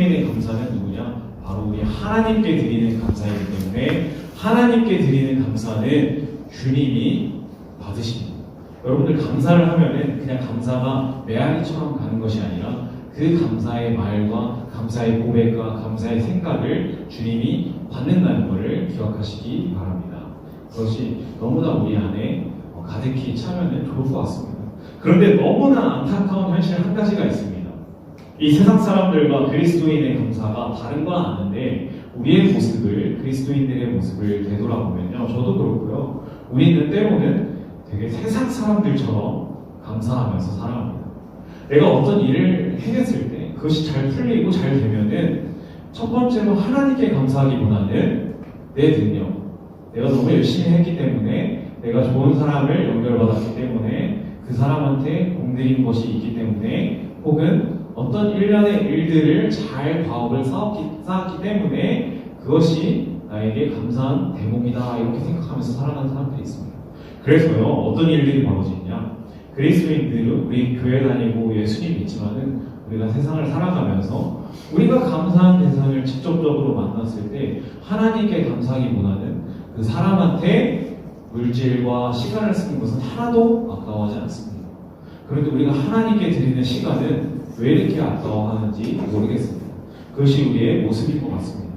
그리스도인의 감사는 누구냐? 바로 우리 하나님께 드리는 감사이기 때문에 하나님께 드리는 감사는 주님이 받으십니다. 여러분들 감사를 하면은 그냥 감사가 메아리처럼 가는 것이 아니라 그 감사의 말과 감사의 고백과 감사의 생각을 주님이 받는다는 것을 기억하시기 바랍니다. 그것이 너무나 우리 안에 가득히 차면 좋을 것 같습니다. 그런데 너무나 안타까운 현실 한 가지가 있습니다. 이 세상 사람들과 그리스도인의 감사가 다른 건 아는데 우리의 모습을, 그리스도인들의 모습을 되돌아보면요, 저도 그렇고요, 우리는 때로는 되게 세상 사람들처럼 감사하면서 살아갑니다. 내가 어떤 일을 해냈을 때 그것이 잘 풀리고 잘 되면은 첫 번째로 하나님께 감사하기보다는 내 능력, 내가 너무 열심히 했기 때문에, 내가 좋은 사람을 연결받았기 때문에, 그 사람한테 공들인 것이 있기 때문에, 혹은 어떤 일련의 일들을 잘 과업을 쌓았기 때문에 그것이 나에게 감사한 대목이다, 이렇게 생각하면서 살아가는 사람들이 있습니다. 그래서요, 어떤 일들이 벌어지냐, 그리스도인들은 우리 교회 다니고 예수님 믿지만은 우리가 세상을 살아가면서 우리가 감사한 대상을 직접적으로 만났을 때 하나님께 감사하기보다는 그 사람한테 물질과 시간을 쓰는 것은 하나도 아까워하지 않습니다. 그런데 우리가 하나님께 드리는 시간은 왜 이렇게 아까워하는지 모르겠습니다. 그것이 우리의 모습일 것 같습니다.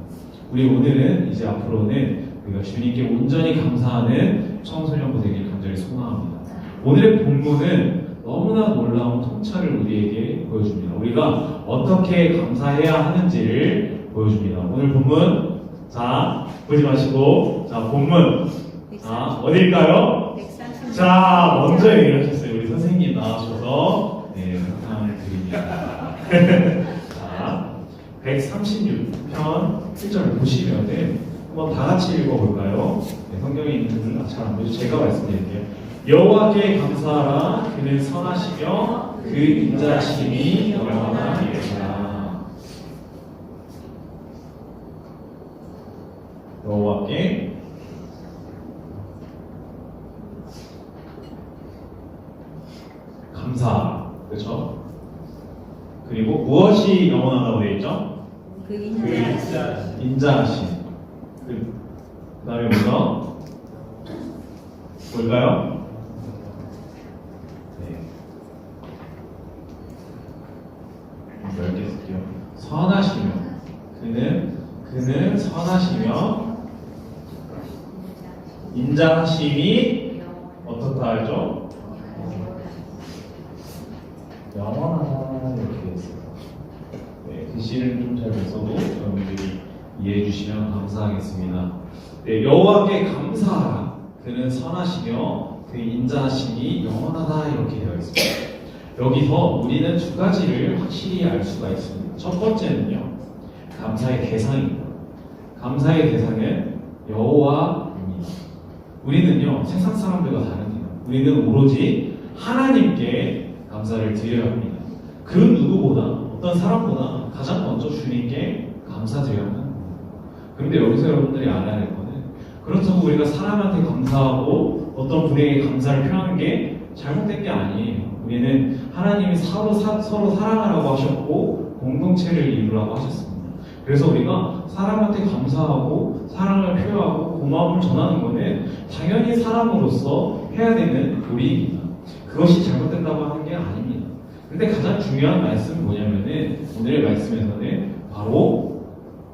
우리 오늘은 이제 앞으로는 우리가 주님께 온전히 감사하는 청소년부 되길 간절히 소망합니다. 오늘의 본문은 너무나 놀라운 통찰을 우리에게 보여줍니다. 우리가 어떻게 감사해야 하는지를 보여줍니다. 오늘 본문, 자, 보지 마시고, 자, 본문, 자, 어딜까요? 자, 먼저 얘기하셨어요. 우리 선생님 나와주셔서, 네, 감사함을 드립니다. 자, 136편 1절 보시면은 한번 다 같이 읽어볼까요? 네, 성경에 있는 분들은 잘 안 보죠. 제가 말씀드릴게요. 여호와께 감사하라. 그는 선하시며 그 인자심이 얼마나 이르다. 여호와께 감사하라. 그렇죠? 그리고 무엇이 영원하다고 되어 있죠? 그 인자하심. 그 다음에 뭐죠? 뭘까요? 넓게 쓸게요. 선하시며, 그는 선하시며 인자하심이 어떻다 하죠? 영원하다, 이렇게 했어요. 네, 글씨를 좀 잘 못 써도 여러분들이 이해해 주시면 감사하겠습니다. 네, 여호와께 감사하라. 그는 선하시며 그 인자하심이 영원하다, 이렇게 되어 있습니다. 여기서 우리는 두 가지를 확실히 알 수가 있습니다. 첫 번째는요, 감사의 대상입니다. 감사의 대상은 여호와입니다. 우리는요, 세상 사람들과 다릅니다. 우리는 오로지 하나님께 감사를 드려야 합니다. 그 누구보다, 어떤 사람보다 가장 먼저 주님께 감사드려야 합니다. 그런데 여기서 여러분들이 알아야 될 거는, 그렇다고 우리가 사람한테 감사하고 어떤 분에게 감사를 표하는 게 잘못된 게 아니에요. 우리는 하나님이 서로 사랑하라고 하셨고 공동체를 이루라고 하셨습니다. 그래서 우리가 사람한테 감사하고 사랑을 표하고 고마움을 전하는 것은 당연히 사람으로서 해야 되는 도리입니다. 그것이 잘못된다고 하는 게 아닙니다. 근데 가장 중요한 말씀은 뭐냐면은, 오늘의 말씀에서는 바로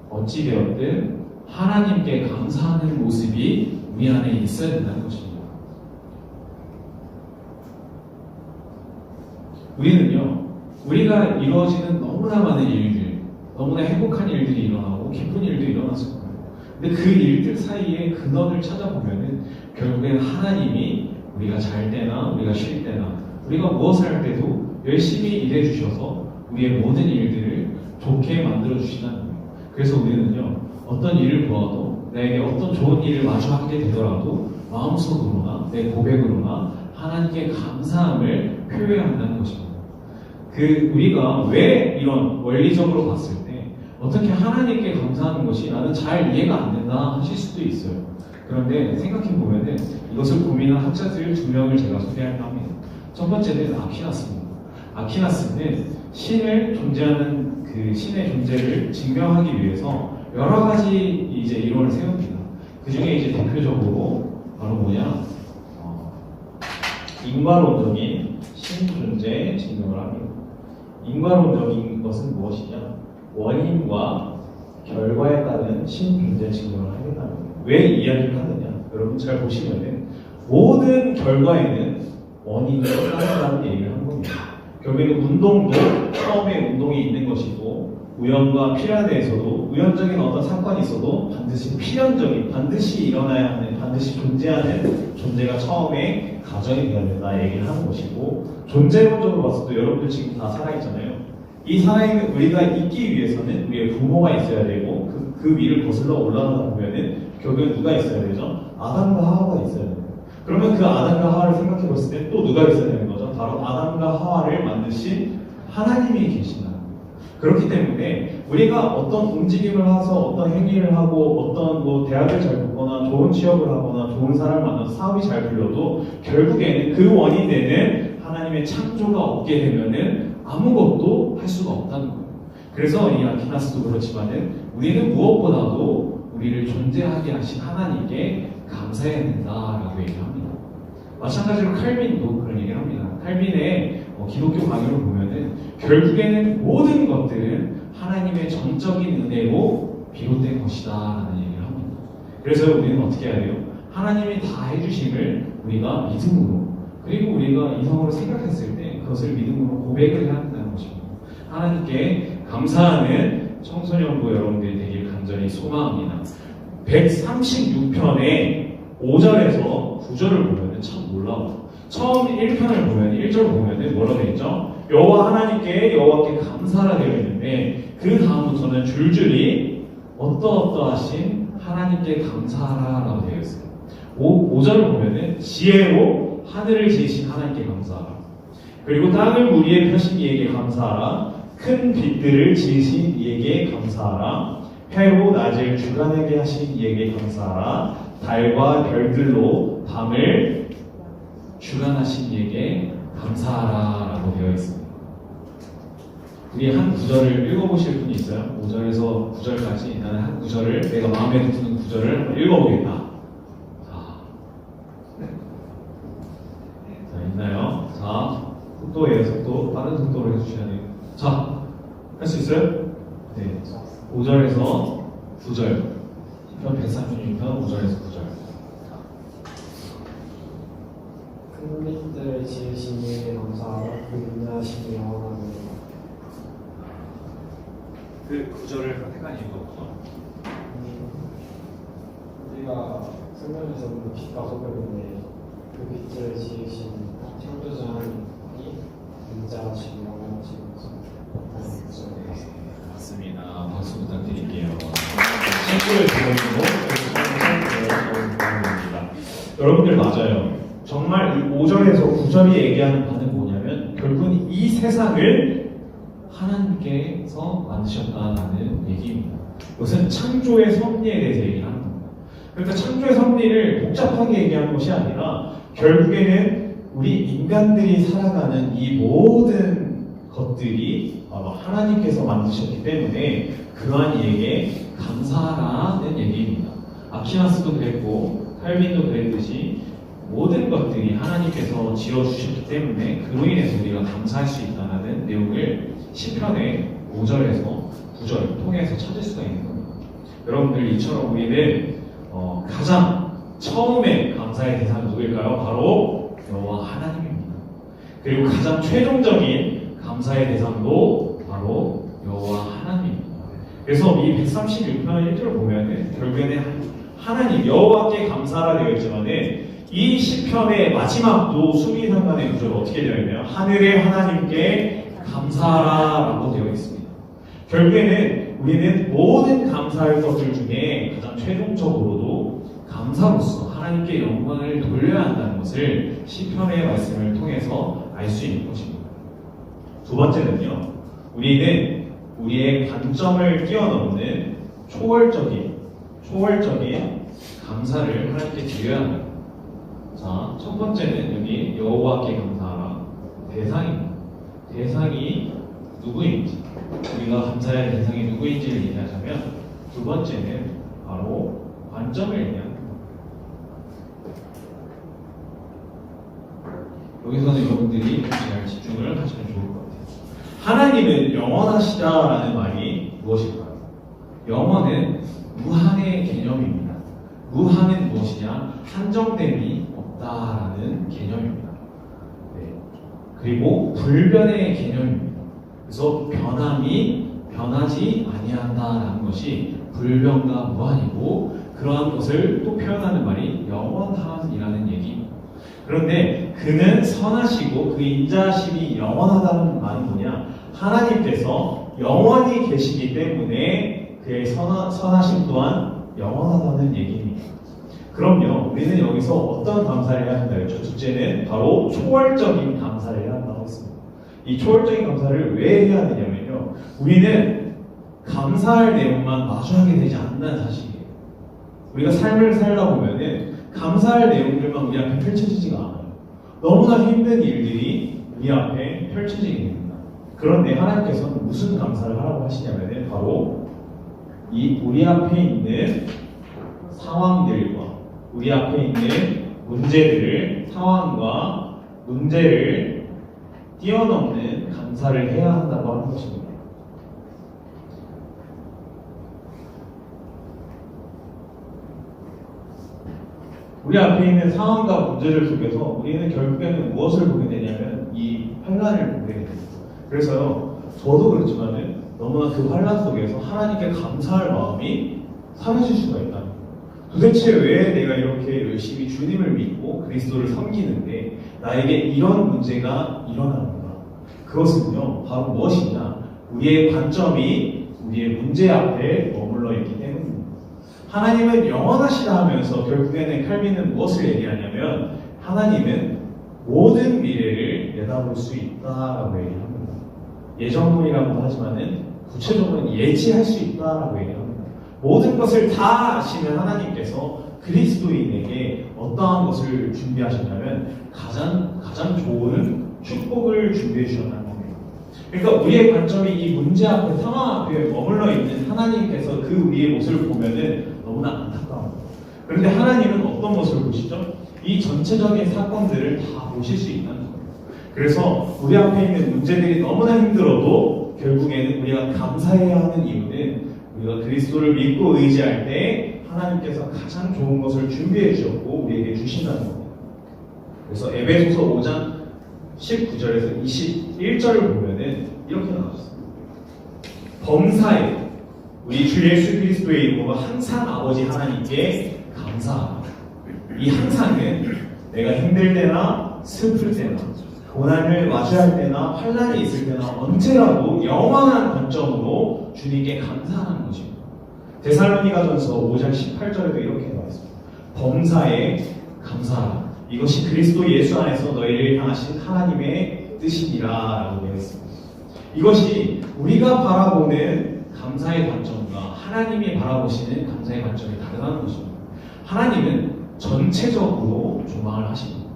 어찌되었든 하나님께 감사하는 모습이 우리 안에 있어야 된다는 것입니다. 우리는요, 우리가 이루어지는 너무나 많은 일들, 너무나 행복한 일들이 일어나고 기쁜 일도 일어났을 거예요. 근데 그 일들 사이에 근원을 찾아보면은 결국엔 하나님이 우리가 잘 때나 우리가 쉴 때나 우리가 무엇을 할 때도 열심히 일해 주셔서 우리의 모든 일들을 좋게 만들어 주신다는 거예요. 그래서 우리는요, 어떤 일을 보아도, 내게 어떤 좋은 일을 마주하게 되더라도 마음속으로나 내 고백으로나 하나님께 감사함을 표해야 한다는 것입니다. 우리가 왜 이런 원리적으로 봤을 때 어떻게 하나님께 감사하는 것이 나는 잘 이해가 안 된다 하실 수도 있어요. 그런데 생각해 보면은 이것을 고민한 학자들 두 명을 제가 소개할까 합니다. 첫 번째는 아퀴나스입니다. 아퀴나스는 신을 존재하는 그 신의 존재를 증명하기 위해서 여러 가지 이제 이론을 세웁니다. 그 중에 이제 대표적으로 바로 뭐냐? 인과론적인 신 존재 증명을 합니다. 인과론적인 것은 무엇이냐? 원인과 결과에 따른 신 존재 증명을 하겠다는 거예요. 왜 이야기를 하느냐? 여러분 잘 보시면은 모든 결과에는 원인이 따른다는 얘기를 한 겁니다. 결국에는 운동도 처음에 운동이 있는 것이고 우연과 필연에서도 우연적인 어떤 사건이 있어도 반드시 필연적인 반드시 일어나야 하는 반드시 존재하는 존재가 처음에 가정이 되어야 된다 얘기를 하는 것이고 존재론적으로 봤을 때 여러분들 지금 다 살아있잖아요. 이 살아있는 우리가 있기 위해서는 우리의 부모가 있어야 되고 그 위를 거슬러 올라가다 보면은 결국엔 누가 있어야 되죠? 아담과 하와가 있어야 돼요. 그러면 그 아담과 하와를 생각해 봤을 때 또 누가 있어야 되는 거죠? 바로 아담과 하와를 만드신 하나님이 계신다. 그렇기 때문에 우리가 어떤 움직임을 해서 어떤 행위를 하고 어떤 뭐 대학을 잘 붙거나 좋은 취업을 하거나 좋은 사람을 만나서 사업이 잘 풀려도 결국에는 그 원인에는 하나님의 창조가 없게 되면은 아무것도 할 수가 없다는 거예요. 그래서 이 아퀴나스도 그렇지만은 우리는 무엇보다도 우리를 존재하게 하신 하나님께 감사해야 된다라고 얘기합니다. 마찬가지로 칼빈도 그런 얘기를 합니다. 칼빈의 기독교 강의를 보면은 결국에는 모든 것들은 하나님의 전적인 은혜로 비롯된 것이다 라는 얘기를 합니다. 그래서 우리는 어떻게 해야 돼요? 하나님이 다 해주심을 우리가 믿음으로 그리고 우리가 이성으로 생각했을 때 그것을 믿음으로 고백을 해야 한다는 것입니다. 하나님께 감사하는 청소년부 여러분들이 되길 간절히 소망합니다. 136편의 5절에서 9절을 보면 참 놀라워요. 처음 1편을 보면 1절을 보면 뭐라고 되어 있죠? 여호와께 감사라 되어 있는데 그 다음부터는 줄줄이 어떠어떠하신 하나님께 감사하라라고 되어 있어요. 5절을 보면 지혜로 하늘을 지으신 하나님께 감사하라. 그리고 땅을 물 위에 펴신 이에게 감사하라. 큰 빛들을 지으신 이에게 감사하라. 해로 낮을 주간하게 하신 이에게 감사하라. 달과 별들로 밤을 주관하신 이에게 감사하라 라고 되어 있습니다. 우리 한 구절을 읽어보실 분이 있어요? 5절에서 9절까지 나는 한 구절을 내가 마음에 드는 구절을 한번 읽어보겠다. 자, 있나요? 자, 속도예요. 속도 빠른 속도로 해주셔야 돼요. 자, 할 수 있어요? 네. 5절에서 9절 편 136편 5절에서 9절. 큰 빛들을 지으신 이에게 감사하라. 그 인자하신 영원하며. 그 구절을 약간 읽어보죠. 우리가 설명에서 보는 빛과 소금인데 그 빛을 지으신 창조자 하나님이 인자하신 영원하신 것을 맞습니다. 박수 부탁드릴게요. 친구를 들어주고 바랍니다. 여러분들 맞아요. 정말 이 5절에서 9절이 얘기하는 바는 뭐냐면 결국은 이 세상을 하나님께서 만드셨다는 얘기입니다. 이것은 창조의 섭리에 대해서 얘기하는 겁니다. 그러니까 창조의 섭리를 복잡하게 얘기하는 것이 아니라 결국에는 우리 인간들이 살아가는 이 모든 것들이 하나님께서 만드셨기 때문에 그러한 이에게 감사하라는 얘기입니다. 아퀴나스도 그랬고 칼빈도 그랬듯이 모든 것들이 하나님께서 지어주셨기 때문에 그로 인해서 우리가 감사할 수 있다는 내용을 시편의 5절에서 9절 통해서 찾을 수가 있는 겁니다. 여러분들 이처럼 우리는 가장 처음에 감사의 대상은 누구일까요? 바로 여호와 하나님입니다. 그리고 가장 최종적인 감사의 대상도 바로 여호와 하나님입니다. 그래서 이 136편 1절을 보면은 결국에는 하나님 여호와께 감사라 되어 있지만은 이 시편의 마지막도 수미상관의 구절은 어떻게 되어 있나요? 하늘의 하나님께 감사하라라고 되어 있습니다. 결국에는 우리는 모든 감사할 것들 중에 가장 최종적으로도 감사로서 하나님께 영광을 돌려야 한다는 것을 시편의 말씀을 통해서 알 수 있는 것입니다. 두 번째는요, 우리는 우리의 관점을 뛰어넘는 초월적인 감사를 하나님께 드려야 합니다. 자, 첫 번째는 여기 여호와께 감사하라. 대상입니다. 대상이 누구인지. 우리가 감사해야 할 대상이 누구인지를 얘기하자면 두 번째는 바로 관점을 얘기합니다. 여기서는 여러분들이 잘 집중을 하시면 좋을 것 같아요. 하나님은 영원하시다라는 말이 무엇일까요? 영원은 무한의 개념입니다. 무한은 무엇이냐? 한정됨이 없다라는 개념입니다. 네. 그리고 불변의 개념입니다. 그래서 변하지 아니한다라는 것이 불변과 무한이고 그러한 것을 또 표현하는 말이 영원함이라는 얘기입니다. 그런데 그는 선하시고 그 인자심이 영원하다는 말은 뭐냐? 하나님께서 영원히 계시기 때문에 그의 선하심 또한 영원하다는 얘기입니다. 그럼요, 우리는 여기서 어떤 감사를 해야 한다 했죠? 둘째는 바로 초월적인 감사를 해야 한다고 했습니다. 이 초월적인 감사를 왜 해야 되냐면요, 우리는 감사할 내용만 마주하게 되지 않는다는 사실이에요. 우리가 삶을 살다 보면은 감사할 내용들만 우리 앞에 펼쳐지지가 않아요. 너무나 힘든 일들이 우리 앞에 펼쳐지게 됩니다. 그런데 하나님께서는 무슨 감사를 하라고 하시냐면은 바로 이 우리 앞에 있는 상황들과 우리 앞에 있는 문제들을 상황과 문제를 뛰어넘는 감사를 해야 한다고 하는 것입니다. 우리 앞에 있는 상황과 문제를 속에서 우리는 결국에는 무엇을 보게 되냐면 이 환난을 보게 됩니다. 그래서요, 저도 그렇지만은 너무나 그 환난 속에서 하나님께 감사할 마음이 사라질 수가 있다. 도대체 왜 내가 이렇게 열심히 주님을 믿고 그리스도를 섬기는데 나에게 이런 문제가 일어나는가? 그것은요, 바로 무엇이냐? 우리의 관점이 우리의 문제 앞에 머물러 있기 때문입니다. 하나님은 영원하시다 하면서 결국에는 칼빈은 무엇을 얘기하냐면 하나님은 모든 미래를 내다볼 수 있다라고 얘기합니다. 예정론이라고 하지만은 구체적으로는 예지할 수 있다라고 얘기합니다. 모든 것을 다 아시는 하나님께서 그리스도인에게 어떠한 것을 준비하셨냐면 가장 좋은 축복을 준비해 주셨다는 겁니다. 그러니까 우리의 관점이 이 문제 앞에 상황 앞에 머물러 있는 하나님께서 그 우리의 모습을 보면은 너무나 안타까워요. 그런데 하나님은 어떤 모습을 보시죠? 이 전체적인 사건들을 다 보실 수 있다는 거예요. 그래서 우리 앞에 있는 문제들이 너무나 힘들어도 결국에는 우리가 감사해야 하는 이유는 우리가 그리스도를 믿고 의지할 때 하나님께서 가장 좋은 것을 준비해 주셨고 우리에게 주신다는 겁니다. 그래서 에베소서 5장 19절에서 21절을 보면은 이렇게 나왔습니다. 범사에 우리 주 예수 그리스도의 이름으로 항상 아버지 하나님께 감사합니다. 이 항상은 내가 힘들 때나 슬플 때나 고난을 마주할 때나 환난이 있을 때나 언제라도 영원한 관점으로 주님께 감사하는 것입니다. 데살로니가전서 5장 18절에도 이렇게 나와 있습니다. 범사에 감사하라. 이것이 그리스도 예수 안에서 너희를 향하신 하나님의 뜻이니라 라고 되어있습니다. 이것이 우리가 바라보는 감사의 관점과 하나님이 바라보시는 감사의 관점이 다르다는 것입니다. 하나님은 전체적으로 조망을 하십니다.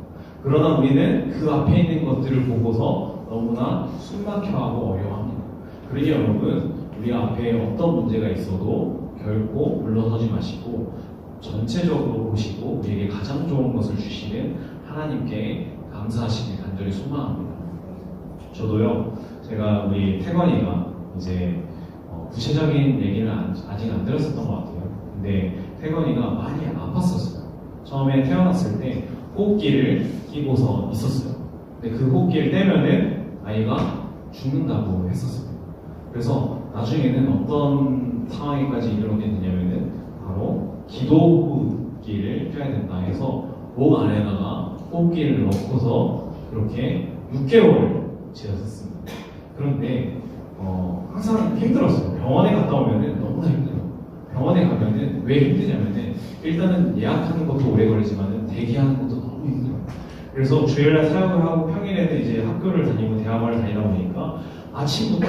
그러나 우리는 그 앞에 있는 것들을 보고서 너무나 숨막혀하고 어려워합니다. 그러니 여러분, 우리 앞에 어떤 문제가 있어도 결코 물러서지 마시고 전체적으로 보시고 우리에게 가장 좋은 것을 주시는 하나님께 감사하시길 간절히 소망합니다. 저도요, 제가 우리 태건이가 이제 구체적인 얘기는 아직 안 들었었던 것 같아요. 근데 태건이가 많이 아팠었어요. 처음에 태어났을 때 호흡기를 끼고서 있었어요. 근데 그 호흡기를 떼면은 아이가 죽는다고 했었어요. 그래서 나중에는 어떤 상황에까지 이르게 되냐면은 바로 기도 호흡기를 껴야 된다 해서 목 안에다가 호흡기를 넣고서 그렇게 6개월을 지냈었습니다. 그런데 항상 힘들었어요. 병원에 갔다 오면은 너무나 힘들어요. 병원에 가면은 왜 힘드냐면은 일단은 예약하는 것도 오래 걸리지만은 대기하는 것도 너무 힘들어요. 그래서 주일날 사역을 하고 평일에는 이제 학교를 다니고 대학원을 다니다 보니까 아침부터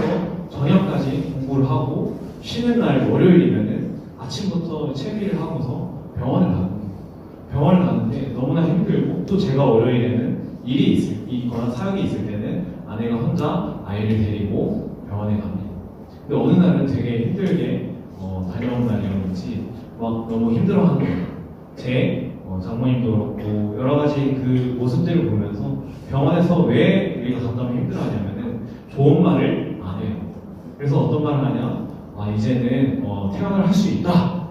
저녁까지 공부를 하고 쉬는 날 월요일이면은 아침부터 채비를 하고서 병원을 가는데 너무나 힘들고 또 제가 월요일에는 일이 있거나 사역이 있을 때는 아내가 혼자 아이를 데리고 병원에 갑니다. 근데 어느 날은 되게 힘들게 다녀온 날이었는지 막 너무 힘들어하는 거예요. 제 장모님도 그렇고 여러 가지 그 모습들을 보면서 병원에서 왜 우리가 갔다 오면 힘들어하냐면은 좋은 말을 안 해요. 그래서 어떤 말을 하냐? 아 이제는 퇴원을 할 수 있다.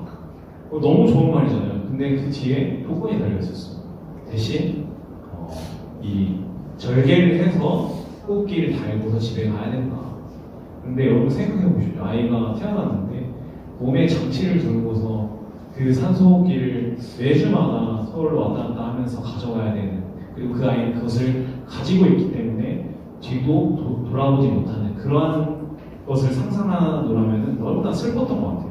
너무 좋은 말이잖아요. 근데 그 뒤에 조건이 달려 있었어요. 대신 이 절개를 해서 꽃길을 달고서 집에 가야 된다. 근데 여러분 생각해 보십시오. 아이가 태어났는데 몸에 장치를 두고서 그 산소호흡기를 매주마다 서울로 왔다 갔다 하면서 가져가야 되는, 그리고 그 아이는 그것을 가지고 있기 때문에 뒤도 돌아보지 못하는 그러한 것을 상상하노라면 너무나 슬펐던 것 같아요.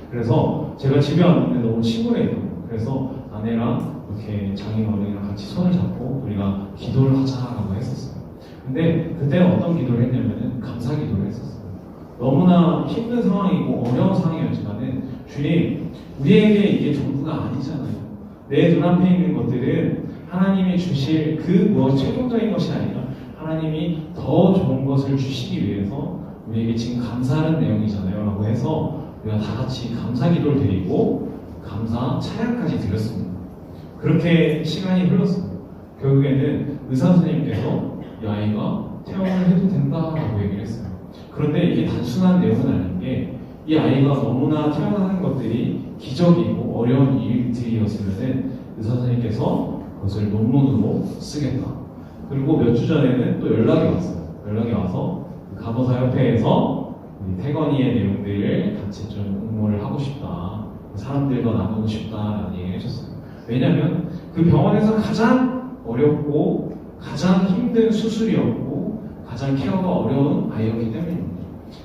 그래서 제가 집에 왔는데 너무 침울해요. 그래서 아내랑 이렇게 장인어른이랑 같이 손을 잡고 우리가 기도를 하자라고 했었어요. 근데 그때는 어떤 기도를 했냐면은 감사 기도를 했었어요. 너무나 힘든 상황이고 어려운 상황이었지만은 주님, 우리에게 이게 전부가 아니잖아요. 내 눈앞에 있는 것들은 하나님이 주실 그 무엇 최종적인 것이 아니라 하나님이 더 좋은 것을 주시기 위해서 우리에게 지금 감사하는 내용이잖아요 라고 해서 우리가 다 같이 감사 기도를 드리고 감사 찬양까지 드렸습니다. 그렇게 시간이 흘렀습니다. 결국에는 의사 선생님께서 이 아이가 퇴원을 해도 된다라고 얘기를 했어요. 그런데 이게 단순한 내용은 아닌 게 이 아이가 너무나 태어나는 것들이 기적이고 어려운 일들이었으면 의사 선생님께서 그것을 논문으로 쓰겠다. 그리고 몇 주 전에는 또 연락이 왔어요. 연락이 와서 간호사 협회에서 태건이의 내용들을 같이 좀 응모를 하고 싶다. 사람들과 나누고 싶다라는 얘기를 해줬어요. 왜냐하면 그 병원에서 가장 어렵고 가장 힘든 수술이었고 가장 케어가 어려운 아이였기 때문입니다.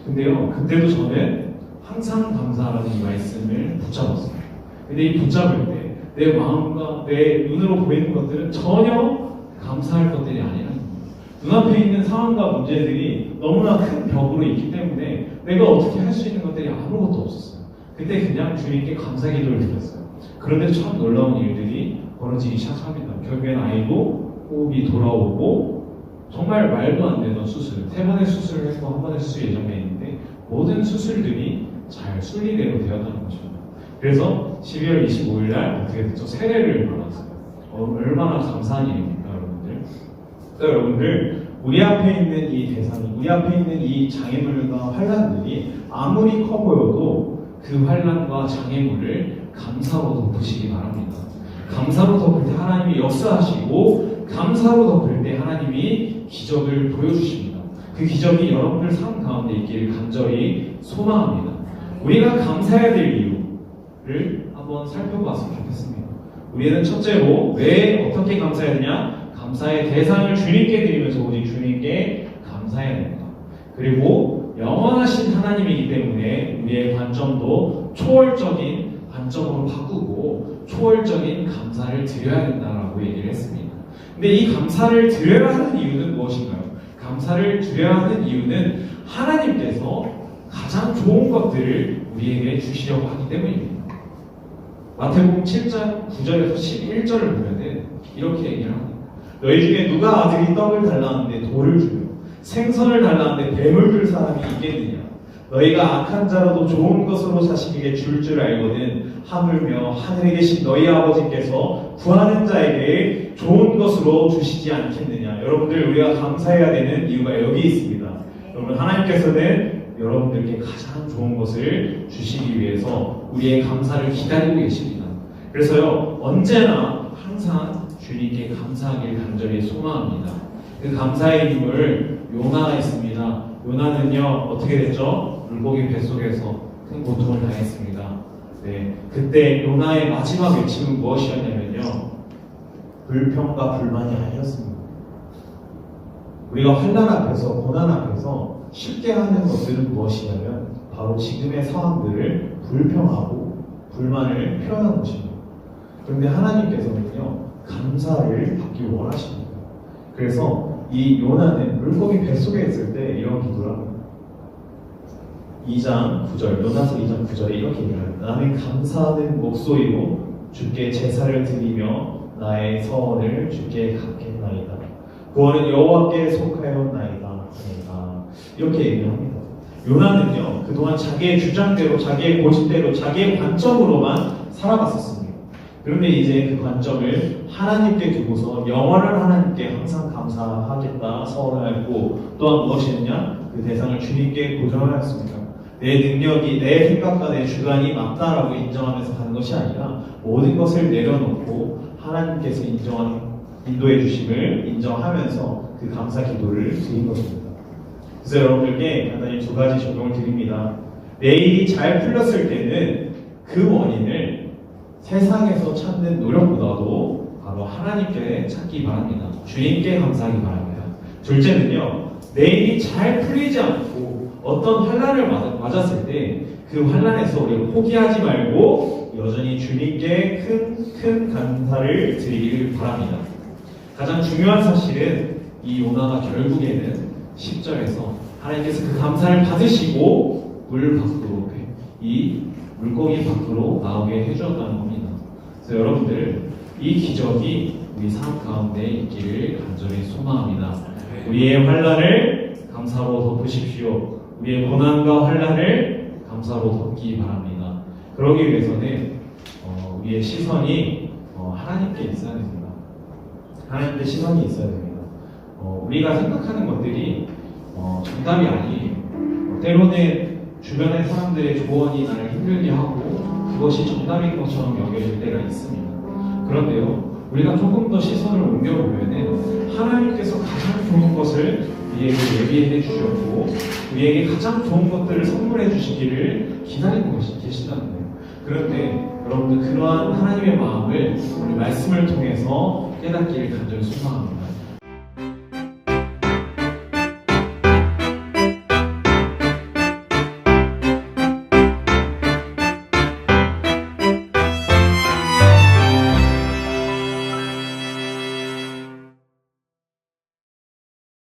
근데요, 그때도 저는 항상 감사라는 이 말씀을 붙잡았어요. 근데 이 붙잡을 때 내 마음과 내 눈으로 보이는 것들은 전혀 감사할 것들이 아니라는 거예요. 눈앞에 있는 상황과 문제들이 너무나 큰 벽으로 있기 때문에 내가 어떻게 할 수 있는 것들이 아무것도 없었어요. 그때 그냥 주님께 감사 기도를 드렸어요. 그런데 참 놀라운 일들이 벌어지기 시작합니다. 결국엔 아이도 호흡이 돌아오고 정말 말도 안 되던 수술, 3번의 수술을 했고 1번의 수술 예정돼 있는데 모든 수술들이 잘 순리대로 되었다는 것입니다. 그래서 12월 25일 날 어떻게 됐죠? 세례를 받았어요. 얼마나 감사한 일입니까, 여러분들? 그러니까 여러분들, 우리 앞에 있는 이 대상이, 우리 앞에 있는 이 장애물과 환란들이 아무리 커 보여도 그 환란과 장애물을 감사로 덮으시기 바랍니다. 감사로 덮을 때 하나님이 역사하시고 감사로 덮을 때 하나님이 기적을 보여주십니다. 그 기적이 여러분들 삶 가운데 있기를 간절히 소망합니다. 우리가 감사해야 될 이유를 한번 살펴봤으면 좋겠습니다. 우리는 첫째로 왜 어떻게 감사해야 되냐? 감사의 대상을 주님께 드리면서 오직 주님께 감사해야 됩니다. 그리고 영원하신 하나님이기 때문에 우리의 관점도 초월적인 관점으로 바꾸고 초월적인 감사를 드려야 된다라고 얘기를 했습니다. 근데 이 감사를 드려야 하는 이유는 무엇인가요? 감사를 드려야 하는 이유는 하나님께서 가장 좋은 것들을 우리에게 주시려고 하기 때문입니다. 마태복음 7장 9절에서 11절을 보면은 이렇게 얘기를 합니다. 너희 중에 누가 아들이 떡을 달라는데 돌을 주며 생선을 달라는데 뱀을 줄 사람이 있겠느냐? 너희가 악한 자로도 좋은 것으로 자식에게 줄 줄 알거든 하물며 하늘에 계신 너희 아버지께서 구하는 자에게 좋은 것으로 주시지 않겠느냐? 여러분들, 우리가 감사해야 되는 이유가 여기 있습니다. 여러분, 하나님께서는 여러분들께 가장 좋은 것을 주시기 위해서 우리의 감사를 기다리고 계십니다. 그래서요, 언제나 항상 주님께 감사하길 간절히 소망합니다. 그 감사의 힘을 요나가 있습니다. 요나는요, 어떻게 됐죠? 물고기 뱃속에서 큰 고통을 당했습니다. 네, 그때 요나의 마지막 외침은 무엇이었냐면요, 불평과 불만이 아니었습니다. 우리가 환난 앞에서, 고난 앞에서 쉽게 하는 것들은 무엇이냐면 바로 지금의 상황들을 불평하고 불만을 표현하는 것입니다. 그런데 하나님께서는요, 감사를 받기 원하십니다. 그래서 이 요나는 물고기 뱃속에 있을 때 이런 기도를 합니다. 2장 9절, 요나서 2장 9절에 이렇게 얘기합니다. 나는 감사하는 목소리로 주께 제사를 드리며 나의 서원을 주께 갚겠나이다. 구원은 여호와께 속하였나이다. 이렇게 얘기를 합니다. 요나는요, 그동안 자기의 주장대로, 자기의 고집대로, 자기의 관점으로만 살아갔었습니다. 그런데 이제 그 관점을 하나님께 두고서 영원한 하나님께 항상 감사하겠다 선언하였고, 또한 무엇이었냐? 그 대상을 주님께 고정하였습니다. 내 능력이, 내 생각과 내 주관이 맞다라고 인정하면서 가는 것이 아니라 모든 것을 내려놓고 하나님께서 인도해 주심을 인정하면서 그 감사 기도를 드린 것입니다. 그래서 여러분들께 간단히 두 가지 적용을 드립니다. 내 일이 잘 풀렸을 때는 그 원인을 세상에서 찾는 노력보다도 바로 하나님께 찾기 바랍니다. 주님께 감사하기 바랍니다. 둘째는요, 내 일이 잘 풀리지 않고 어떤 환난을 맞았을 때 그 환난에서 우리가 포기하지 말고 여전히 주님께 큰 감사를 드리길 바랍니다. 가장 중요한 사실은 이 요나가 결국에는 10절에서 하나님께서 그 감사를 받으시고 물 밖으로, 이 물고기 밖으로 나오게 해주었다는 겁니다. 그래서 여러분들, 이 기적이 우리 삶 가운데 있기를 간절히 소망합니다. 우리의 환난을 감사로 덮으십시오. 우리의 고난과 환난을 감사로 덮기 바랍니다. 그러기 위해서는 우리의 시선이 하나님께 있어야 됩니다. 하나님께 시선이 있어야 됩니다. 우리가 생각하는 것들이 정답이 아니에요. 때로는 주변의 사람들의 조언이 나를 힘들게 하고 그것이 정답인 것처럼 여겨질 때가 있습니다. 그런데요, 우리가 조금 더 시선을 옮겨보면은 하나님께서 가장 좋은 것을 우리에게 예비해 주셨고 우리에게 가장 좋은 것들을 선물해 주시기를 기다리고 계신다는 거예요. 그런데 여러분들, 그러한 하나님의 마음을 우리 말씀을 통해서 깨닫기를 간절히 소망합니다.